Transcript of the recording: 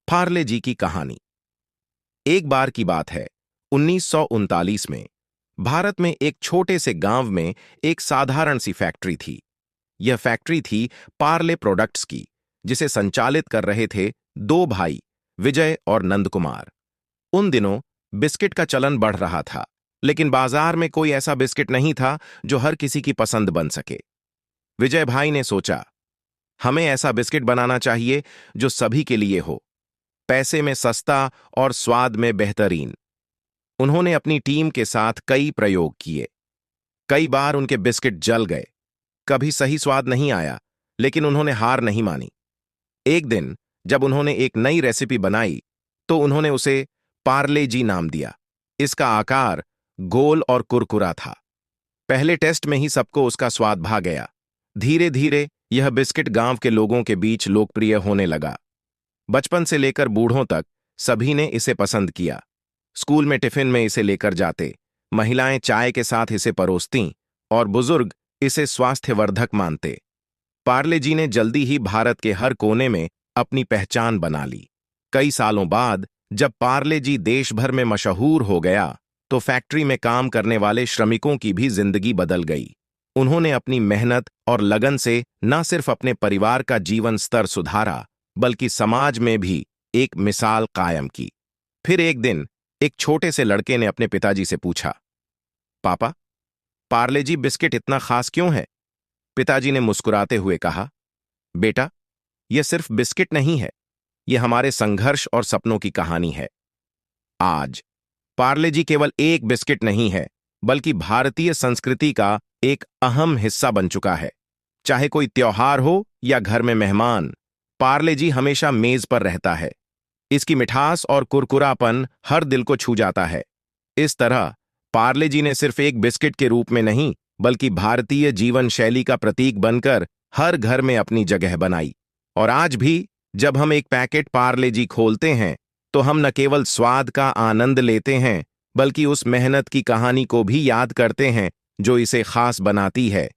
पार्ले जी की कहानी। एक बार की बात है, 1939 में भारत में एक छोटे से गांव में एक साधारण सी फैक्ट्री थी। यह फैक्ट्री थी पार्ले प्रोडक्ट्स की, जिसे संचालित कर रहे थे दो भाई, विजय और नंद कुमार। उन दिनों बिस्किट का चलन बढ़ रहा था, लेकिन बाजार में कोई ऐसा बिस्किट नहीं था जो हर किसी की पसंद बन सके। विजय भाई ने सोचा, हमें ऐसा बिस्किट बनाना चाहिए जो सभी के लिए हो, पैसे में सस्ता और स्वाद में बेहतरीन। उन्होंने अपनी टीम के साथ कई प्रयोग किए। कई बार उनके बिस्किट जल गए, कभी सही स्वाद नहीं आया, लेकिन उन्होंने हार नहीं मानी। एक दिन जब उन्होंने एक नई रेसिपी बनाई, तो उन्होंने उसे पार्ले जी नाम दिया। इसका आकार गोल और कुरकुरा था। पहले टेस्ट में ही सबको उसका स्वाद भा गया। धीरे धीरे यह बिस्किट गांव के लोगों के बीच लोकप्रिय होने लगा। बचपन से लेकर बूढ़ों तक सभी ने इसे पसंद किया। स्कूल में टिफिन में इसे लेकर जाते, महिलाएं चाय के साथ इसे परोसतीं और बुजुर्ग इसे स्वास्थ्यवर्धक मानते। पार्ले जी ने जल्दी ही भारत के हर कोने में अपनी पहचान बना ली। कई सालों बाद जब पार्ले जी देश भर में मशहूर हो गया, तो फैक्ट्री में काम करने वाले श्रमिकों की भी जिंदगी बदल गई। उन्होंने अपनी मेहनत और लगन से न सिर्फ अपने परिवार का जीवन स्तर सुधारा, बल्कि समाज में भी एक मिसाल कायम की। फिर एक दिन एक छोटे से लड़के ने अपने पिताजी से पूछा, पापा, पार्ले जी बिस्किट इतना खास क्यों है? पिताजी ने मुस्कुराते हुए कहा, बेटा, यह सिर्फ बिस्किट नहीं है, यह हमारे संघर्ष और सपनों की कहानी है। आज पार्ले जी केवल एक बिस्किट नहीं है, बल्कि भारतीय संस्कृति का एक अहम हिस्सा बन चुका है। चाहे कोई त्योहार हो या घर में मेहमान, पार्ले जी हमेशा मेज पर रहता है। इसकी मिठास और कुरकुरापन हर दिल को छू जाता है। इस तरह पार्ले जी ने सिर्फ एक बिस्किट के रूप में नहीं, बल्कि भारतीय जीवन शैली का प्रतीक बनकर हर घर में अपनी जगह बनाई। और आज भी जब हम एक पैकेट पार्ले जी खोलते हैं, तो हम न केवल स्वाद का आनंद लेते हैं, बल्कि उस मेहनत की कहानी को भी याद करते हैं जो इसे खास बनाती है।